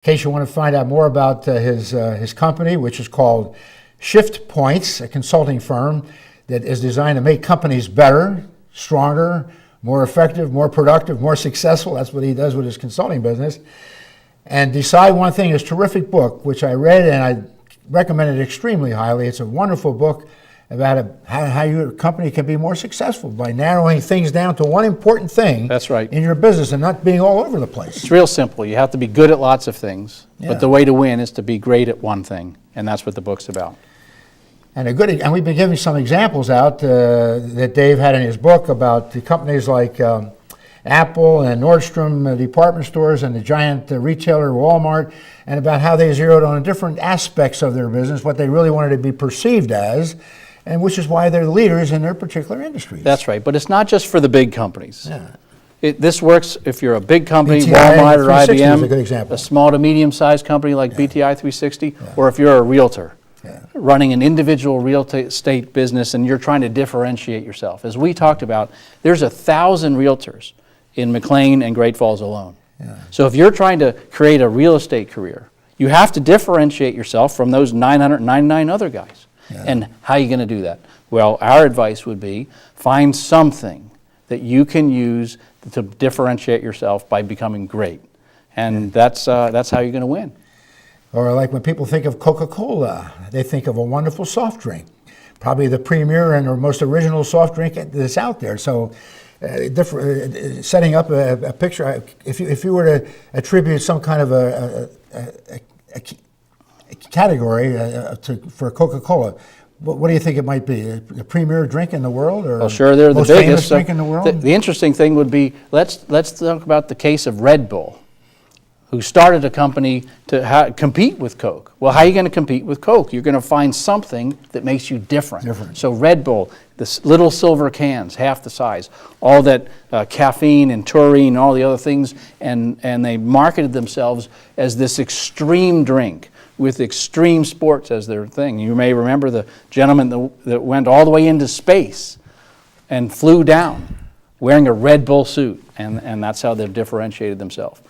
In case you want to find out more about his company, which is called SHIFTPOINTS, a consulting firm that is designed to make companies better, stronger, more effective, more productive, more successful. That's what he does with his consulting business. And Decide One Thing is a terrific book, which I read and I recommend it extremely highly. It's a wonderful book about how your company can be more successful by narrowing things down to one important thing. That's right. In your business and not being all over the place. It's real simple. You have to be good at lots of things, but the way to win is to be great at one thing, and that's what the book's about. And we've been giving some examples out that Dave had in his book about the companies like Apple and Nordstrom department stores and the giant retailer Walmart, and about how they zeroed on different aspects of their business, what they really wanted to be perceived as, and which is why they're leaders in their particular industries. That's right, but it's not just for the big companies. Yeah. This works if you're a big company, BTI Walmart or 360 IBM, is a good example. a small to medium-sized company like BTI 360, or if you're a realtor running an individual real estate business and you're trying to differentiate yourself. As we talked about, there's 1,000 realtors in McLean and Great Falls alone. So if you're trying to create a real estate career, you have to differentiate yourself from those 999 other guys. And how are you going to do that? Well, our advice would be find something that you can use to differentiate yourself by becoming great. And that's how you're going to win. Or like when people think of Coca-Cola, they think of a wonderful soft drink, probably the premier and or most original soft drink that's out there. So setting up a picture, if you were to attribute some kind of a category for Coca-Cola, what do you think it might be? The premier drink in the world, or well, sure, they're the biggest drink in the world? The interesting thing would be let's talk about the case of Red Bull, who started a company to compete with Coke. Well, how are you going to compete with Coke? You're going to find something that makes you different. So Red Bull, the little silver cans, half the size, all that caffeine and taurine, all the other things, and they marketed themselves as this extreme drink with extreme sports as their thing. You may remember the gentleman that went all the way into space and flew down wearing a Red Bull suit, and that's how they've differentiated themselves.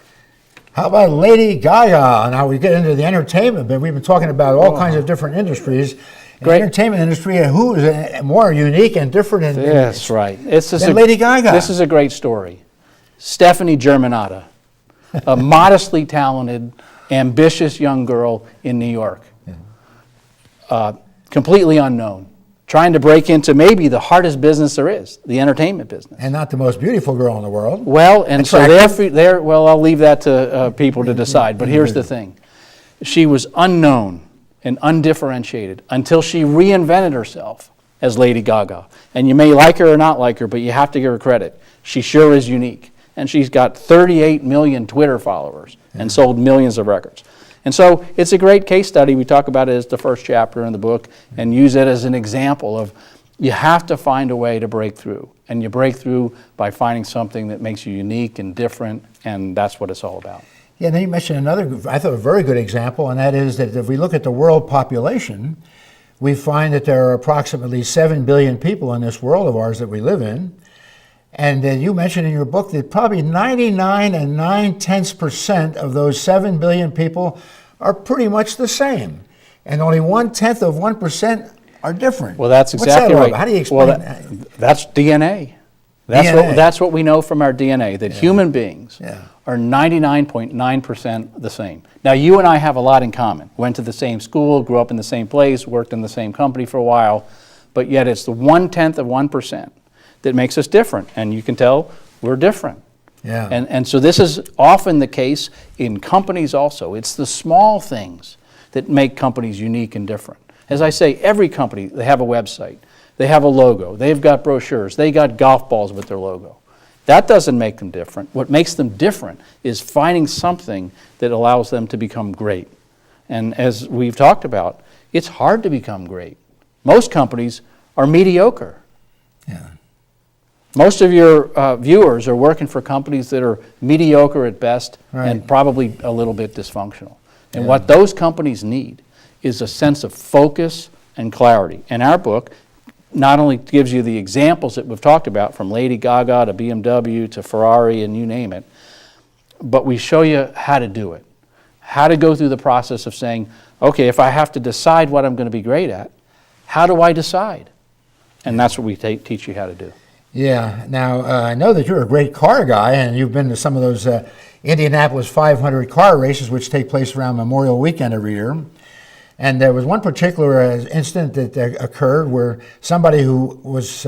How about Lady Gaga? Now we get into the entertainment, but we've been talking about all kinds of different industries. The entertainment industry, who is more unique and different That's right. than Lady Gaga? This is a great story. Stephanie Germanotta, a modestly talented, ambitious young girl in New York, completely unknown, trying to break into maybe the hardest business there is, the entertainment business. And not the most beautiful girl in the world. Well, and so well, I'll leave that to people to decide, but here's the thing. She was unknown and undifferentiated until she reinvented herself as Lady Gaga. And you may like her or not like her, but you have to give her credit. She sure is unique. And she's got 38 million Twitter followers and sold millions of records. And so it's a great case study. We talk about it as the first chapter in the book and use it as an example of you have to find a way to break through. And you break through by finding something that makes you unique and different, and that's what it's all about. Yeah, and then you mentioned another, I thought, a very good example, and that is that if we look at the world population, we find that there are approximately 7 billion people in this world of ours that we live in. And you mentioned in your book that probably 99 9/10% of those 7 billion people are pretty much the same. And only 1/10% are different. Well, that's exactly right. How do you explain that? That's DNA. That's what we know from our DNA, that human beings are 99.9% the same. Now, you and I have a lot in common. Went to the same school, grew up in the same place, worked in the same company for a while, but yet it's the 1/10% that makes us different, and you can tell we're different. And so this is often the case in companies also. It's the small things that make companies unique and different. As I say, every company, they have a website, they have a logo, they've got brochures, they got golf balls with their logo. That doesn't make them different. What makes them different is finding something that allows them to become great. And as we've talked about, it's hard to become great. Most companies are mediocre. Most of your viewers are working for companies that are mediocre at best and probably a little bit dysfunctional. And what those companies need is a sense of focus and clarity. And our book not only gives you the examples that we've talked about, from Lady Gaga to BMW to Ferrari and you name it, but we show you how to do it. how to go through the process of saying, okay, if I have to decide what I'm going to be great at, how do I decide? And that's what we teach you how to do. Yeah. Now, I know that you're a great car guy, and you've been to some of those Indianapolis 500 car races, which take place around Memorial Weekend every year. And there was one particular incident that occurred where somebody who was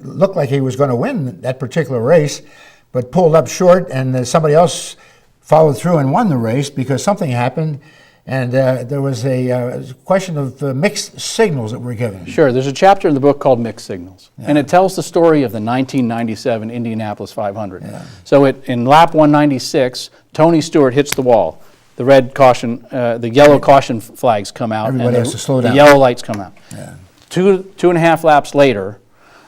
looked like he was going to win that particular race, but pulled up short, and somebody else followed through and won the race because something happened. And there was a question of mixed signals that were given. Sure. There's a chapter in the book called Mixed Signals. Yeah. And it tells the story of the 1997 Indianapolis 500. Yeah. So in lap 196, Tony Stewart hits the wall. The red caution, the yellow caution flags come out. Everybody has to slow down. The yellow lights come out. Yeah. Two and a half laps later,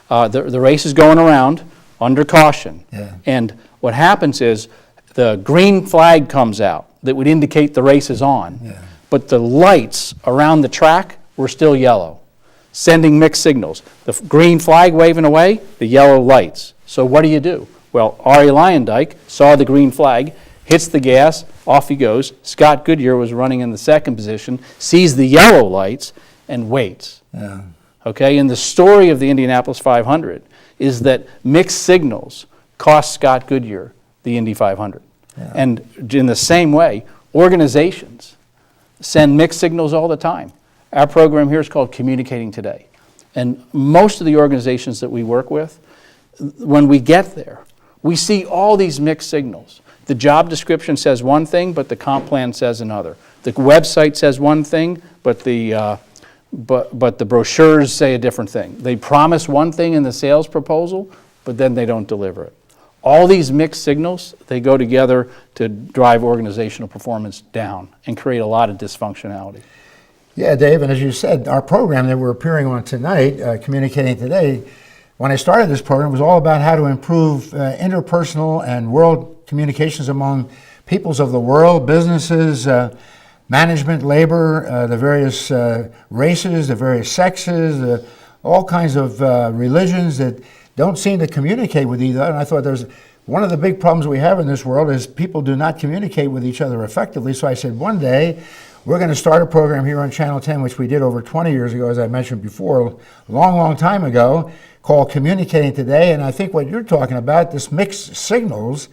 the race is going around under caution. Yeah. And what happens is the green flag comes out that would indicate the race is on. Yeah. But the lights around the track were still yellow, sending mixed signals. The green flag waving away, the yellow lights. So what do? Well, Arie Luyendyk saw the green flag, hits the gas, off he goes. Scott Goodyear was running in the second position, sees the yellow lights, and waits. Yeah. Okay, and the story of the Indianapolis 500 is that mixed signals cost Scott Goodyear the Indy 500. Yeah. And in the same way, organizations send mixed signals all the time. Our program here is called Communicating Today. And most of the organizations that we work with, when we get there, we see all these mixed signals. The job description says one thing, but the comp plan says another. The website says one thing, but the brochures say a different thing. They promise one thing in the sales proposal, but then they don't deliver it. All these mixed signals, they go together to drive organizational performance down and create a lot of dysfunctionality. Yeah, Dave, and as you said, our program that we're appearing on tonight, Communicating Today, when I started this program, was all about how to improve interpersonal and world communications among peoples of the world, businesses, management, labor, the various races, the various sexes, all kinds of religions that don't seem to communicate with each other. And I thought there's one of the big problems we have in this world is people do not communicate with each other effectively. So I said, one day we're going to start a program here on Channel 10, which we did over 20 years ago, as I mentioned before, a long, long time ago, called Communicating Today. And I think what you're talking about, this mixed signals,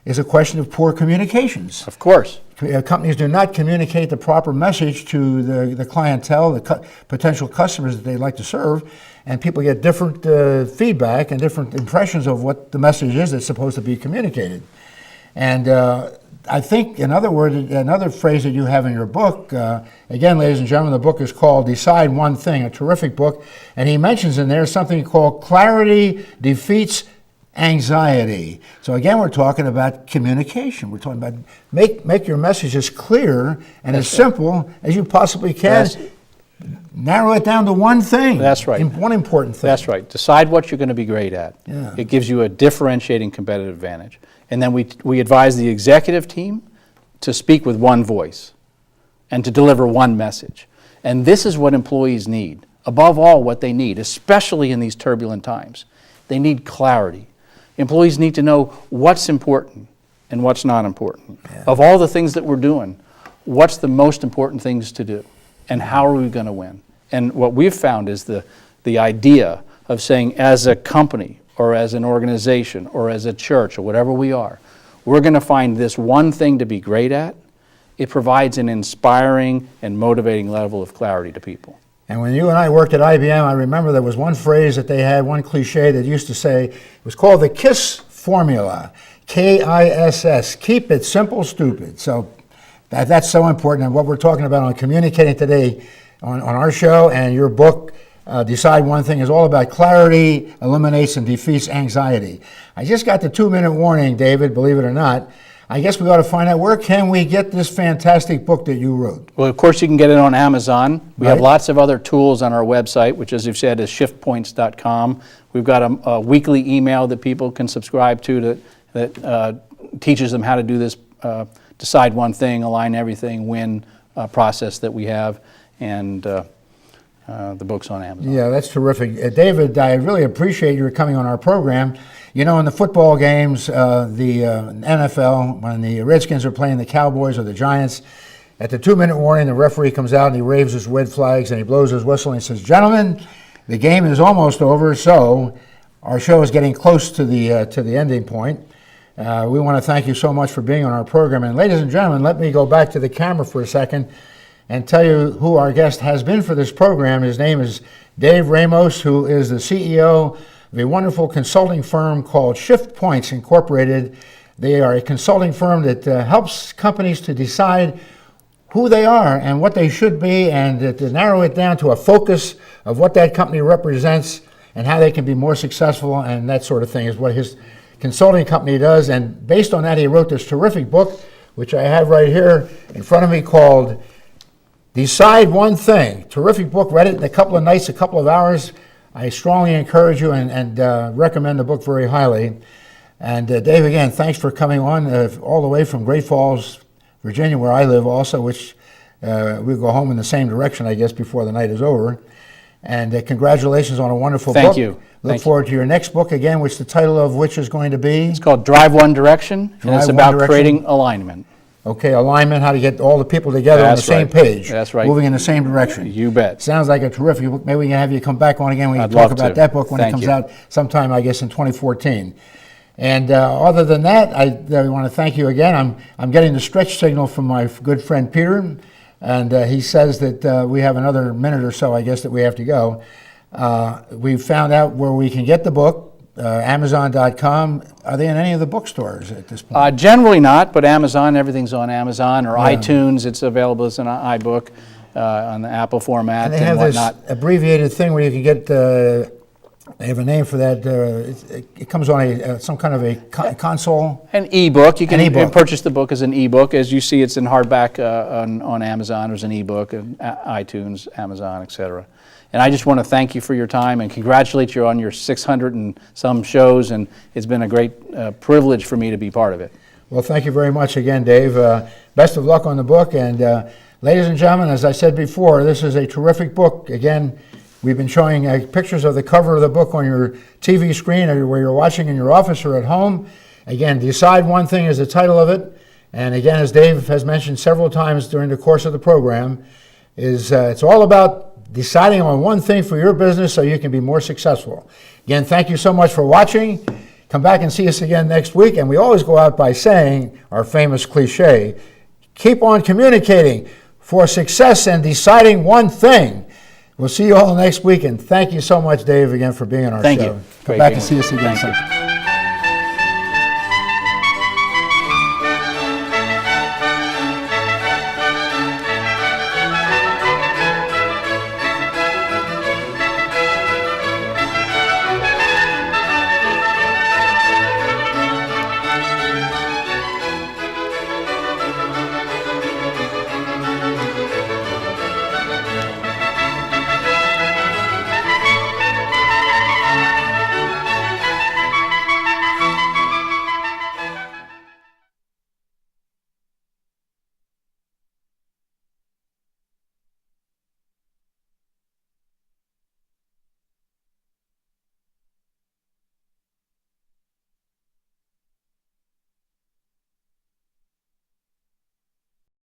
is a question of poor communications. Of course. Companies do not communicate the proper message to the clientele, the potential customers that they'd like to serve, and people get different feedback and different impressions of what the message is that's supposed to be communicated. And I think, in other words, another phrase that you have in your book, again, ladies and gentlemen, the book is called Decide One Thing, a terrific book, and he mentions in there something called clarity defeats anxiety. So again, we're talking about communication. We're talking about make your message as clear and as simple as you possibly can. Narrow it down to one thing. That's right. One important thing. That's right. Decide what you're going to be great at. Yeah. It gives you a differentiating competitive advantage. And then we advise the executive team to speak with one voice and to deliver one message. And this is what employees need. Above all, what they need, especially in these turbulent times, they need clarity. Employees need to know what's important and what's not important. Yeah. Of all the things that we're doing, what's the most important things to do? And how are we going to win? And what we've found is the idea of saying, as a company or as an organization or as a church or whatever we are, we're going to find this one thing to be great at. It provides an inspiring and motivating level of clarity to people. And when you and I worked at IBM, I remember there was one phrase that they had, one cliche that used to say, it was called the KISS formula, K-I-S-S, keep it simple, stupid. So that's so important. And what we're talking about on Communicating Today on our show and your book, Decide One Thing, is all about clarity, eliminates and defeats anxiety. I just got the 2-minute warning, David, believe it or not. I guess we ought to find out, where can we get this fantastic book that you wrote? Well, of course, you can get it on Amazon. We have lots of other tools on our website, which, as you've said, is shiftpoints.com. We've got a weekly email that people can subscribe to that teaches them how to do this decide one thing, align everything, win process that we have, and the book's on Amazon. Yeah, that's terrific. David, I really appreciate your coming on our program. You know, in the football games, the NFL, when the Redskins are playing the Cowboys or the Giants, At the 2-minute warning, the referee comes out and he waves his red flags and he blows his whistle and he says, "Gentlemen, the game is almost over, so our show is getting close to the ending point. We want to thank you so much for being on our program. And ladies and gentlemen, let me go back to the camera for a second and tell you who our guest has been for this program. His name is Dave Ramos, who is the CEO of a wonderful consulting firm called SHIFTPOINTS Incorporated. They are a consulting firm that helps companies to decide who they are and what they should be, and to narrow it down to a focus of what that company represents and how they can be more successful, and that sort of thing is what his consulting company does. And based on that, he wrote this terrific book, which I have right here in front of me, called Decide One Thing. Terrific book. Read it in a couple of nights, a couple of hours. I strongly encourage you and recommend the book very highly. And Dave, again, thanks for coming on all the way from Great Falls, Virginia, where I live also, which we'll go home in the same direction, I guess, before the night is over. And congratulations on a wonderful book. Thank you. Look forward to your next book, again, which the title of which is going to be? It's called Drive One Direction, and it's about creating alignment. Okay, alignment, how to get all the people together on the same page. That's right. Moving in the same direction. You bet. Sounds like a terrific book. Maybe we can have you come back on again. We can I'd talk love about to. that book when it comes out sometime, I guess, in 2014. And other than that, I want to thank you again. I'm getting the stretch signal from my good friend Peter, and he says that we have another minute or so, I guess, that we have to go. We found out where we can get the book, Amazon.com. Are they in any of the bookstores at this point? Generally not, but Amazon, everything's on Amazon, or iTunes. It's available as an iBook on the Apple format And they have whatnot. this abbreviated thing where you can get, they have a name for that, it comes on some kind of a console. An ebook. You can e-book. purchase the book as an ebook. As you see, it's in hardback on Amazon as an ebook, and iTunes, Amazon, etc. And I just want to thank you for your time and congratulate you on your 600 and some shows, and it's been a great privilege for me to be part of it. Well, thank you very much again, Dave. Best of luck on the book. And ladies and gentlemen, as I said before, this is a terrific book. Again, we've been showing pictures of the cover of the book on your TV screen or where you're watching in your office or at home. Again, Decide One Thing is the title of it. And again, as Dave has mentioned several times during the course of the program, it's all about deciding on one thing for your business so you can be more successful. Again, thank you so much for watching. Come back and see us again next week. And we always go out by saying our famous cliche, keep on communicating for success and deciding one thing. We'll see you all next week. And thank you so much, Dave, again for being on our show. Thank you. Come back and see us again. Thank you.